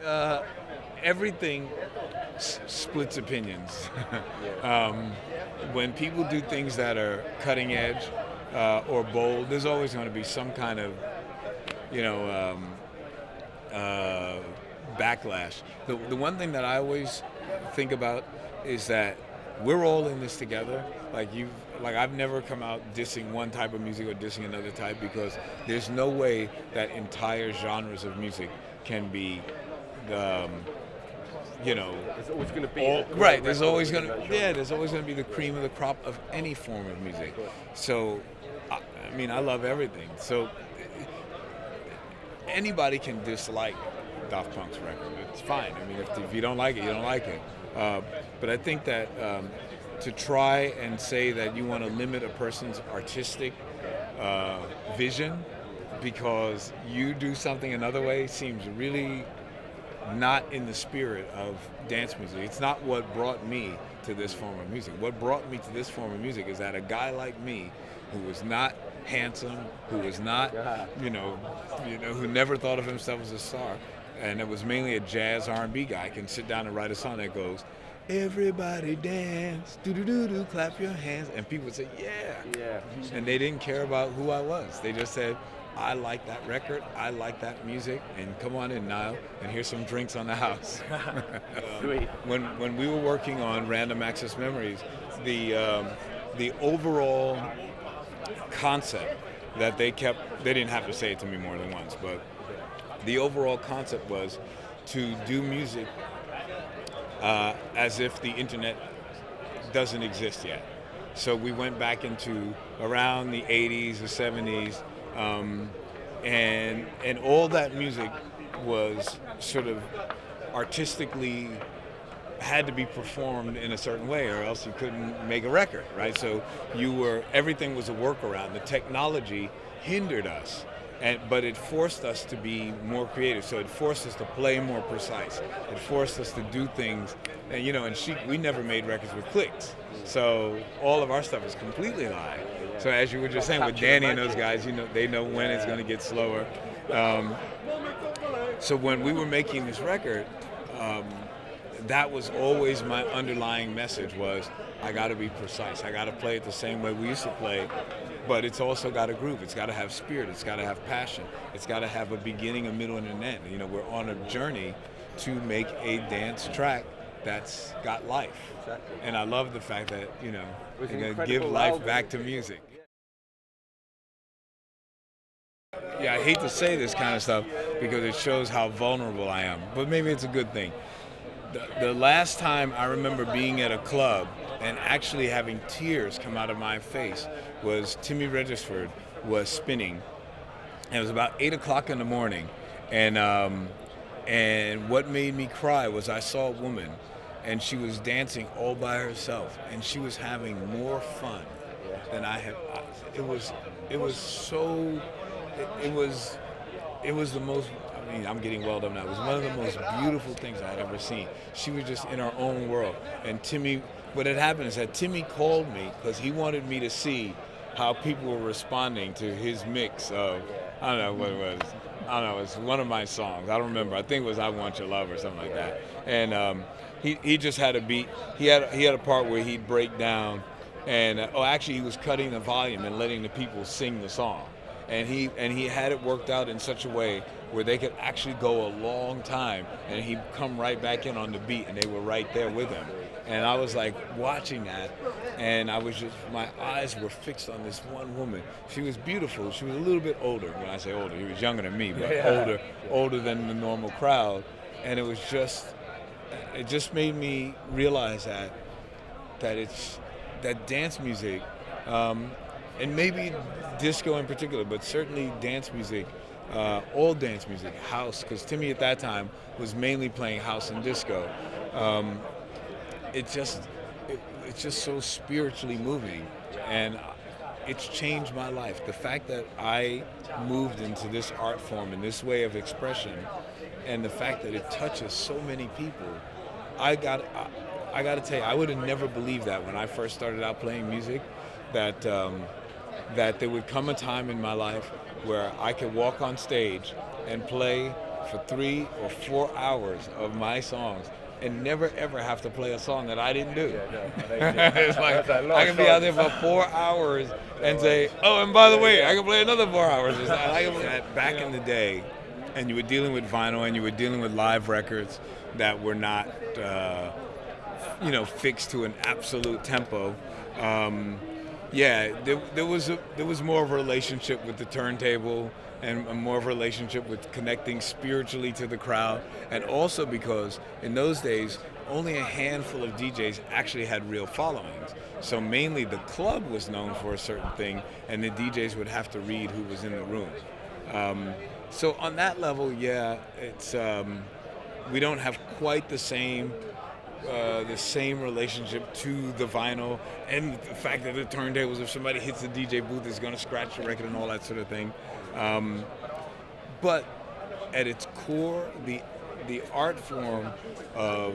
uh, everything splits opinions. um, when people do things that are cutting edge or bold, there's always going to be some kind of, you know, uh, backlash. The one thing that I always think about is that we're all in this together. I've never come out dissing one type of music or dissing another type, because there's no way that entire genres of music can be, um, you know, There's always going to be all a great right. There's record always within gonna that genre. yeah. There's always gonna be the cream of the crop of any form of music. So, I mean, I love everything. So anybody can dislike Daft Punk's record. It's fine. I mean, if you don't like it, you don't like it. Uh, but I think that to try and say that you want to limit a person's artistic uh, vision because you do something another way seems really not in the spirit of dance music. It's not what brought me to this form of music. What brought me to this form of music is that a guy like me, who was not handsome, who was not, who never thought of himself as a star, and it was mainly a jazz R&B guy, can sit down and write a song that goes, "Everybody dance, do do do do, clap your hands," and people would say, "Yeah," Yeah. and they didn't care about who I was. They just said, "I like that record, I like that music, and come on in, Nile, and here's some drinks on the house." Sweet. When we were working on Random Access Memories, the overall concept that they didn't have to say it to me more than once, but the overall concept was to do music as if the internet doesn't exist yet. So we went back into around the 80s or 70s, and all that music was sort of artistically had to be performed in a certain way, or else you couldn't make a record, right? So everything was a workaround. The technology hindered us, but it forced us to be more creative. So it forced us to play more precise. It forced us to do things, and we never made records with clicks. So all of our stuff is completely live. So as you were just saying, with Danny and those guys, they know when it's going to get slower. Um, so when we were making this record, that was always my underlying message was, I got to be precise. I got to play it the same way we used to play, but it's also got a groove. It's got to have spirit. It's got to have passion. It's got to have a beginning, a middle, and an end. We're on a journey to make a dance track that's got life. Exactly. And I love the fact that, was you're an going to incredible give life album. back to music. Yeah, I hate to say this kind of stuff because it shows how vulnerable I am, but maybe it's a good thing. The last time I remember being at a club and actually having tears come out of my face was Timmy Regisford was spinning, and it was about 8 o'clock in the morning, and what made me cry was I saw a woman, and she was dancing all by herself, and she was having more fun than I had. It was so. It was the most. I mean, I'm getting welled up now. It was one of the most beautiful things I had ever seen. She was just in her own world. And Timmy, what had happened is that Timmy called me because he wanted me to see how people were responding to his mix of, I don't know what it was. I don't know, it's one of my songs. I don't remember. I think it was "I Want Your Love" or something like that. And he just had a beat. He had a part where he'd break down, and actually he was cutting the volume and letting the people sing the song. And he had it worked out in such a way where they could actually go a long time, and he'd come right back in on the beat, and they were right there with him. And I was like watching that, and my eyes were fixed on this one woman. She was beautiful. She was a little bit older. When I say older, he was younger than me, but older than the normal crowd. And it just made me realize that dance music, and maybe disco in particular, but certainly dance music, all dance music, house, because Timmy at that time was mainly playing house and disco. It's just so spiritually moving, and it's changed my life. The fact that I moved into this art form and this way of expression, and the fact that it touches so many people, I got to tell you, I would have never believed that when I first started out playing music, that there would come a time in my life where I could walk on stage and play for 3 or 4 hours of my songs and never ever have to play a song that I didn't do. It's like I can be out there for 4 hours and say, oh, and by the way, I can play another 4 hours. Back in the day, and you were dealing with vinyl and you were dealing with live records that were not, fixed to an absolute tempo. There was more of a relationship with the turntable and more of a relationship with connecting spiritually to the crowd, and also because in those days only a handful of DJs actually had real followings. So mainly the club was known for a certain thing, and the DJs would have to read who was in the room. So on that level, it's we don't have quite the same relationship to the vinyl, and the fact that the turntables, if somebody hits the DJ booth, is going to scratch the record and all that sort of thing. But at its core, the art form of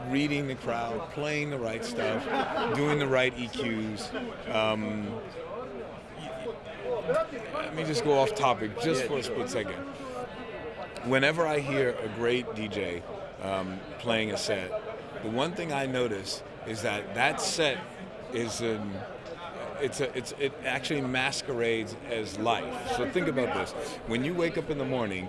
reading the crowd, playing the right stuff, doing the right EQs. Let me just go off topic just for a split second. Whenever I hear a great DJ playing a set, the one thing I notice is that set is it actually masquerades as life. So think about this. When you wake up in the morning,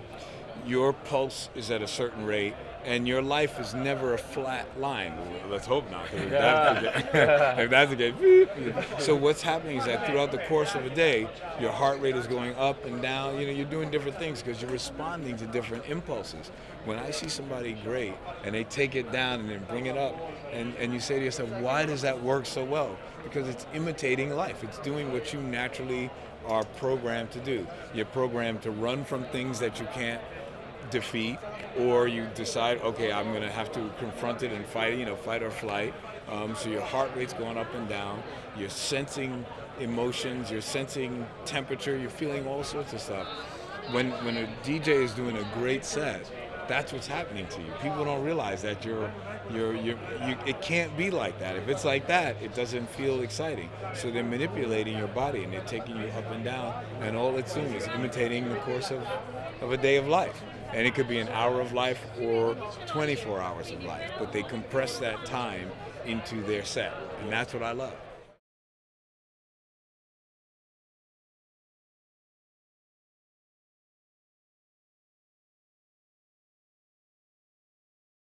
your pulse is at a certain rate, and your life is never a flat line. Well, let's hope not. If that's the case. So what's happening is that throughout the course of a day, your heart rate is going up and down. You're doing different things because you're responding to different impulses. When I see somebody great and they take it down and then bring it up, and you say to yourself, why does that work so well? Because it's imitating life. It's doing what you naturally are programmed to do. You're programmed to run from things that you can't defeat, or you decide, okay, I'm going to have to confront it and fight, fight or flight. So your heart rate's going up and down. You're sensing emotions. You're sensing temperature. You're feeling all sorts of stuff. When a DJ is doing a great set, that's what's happening to you. People don't realize that it can't be like that. If it's like that, it doesn't feel exciting. So they're manipulating your body and they're taking you up and down, and all it's doing is imitating the course of a day of life. And it could be an hour of life or 24 hours of life, but they compress that time into their set, and that's what I love.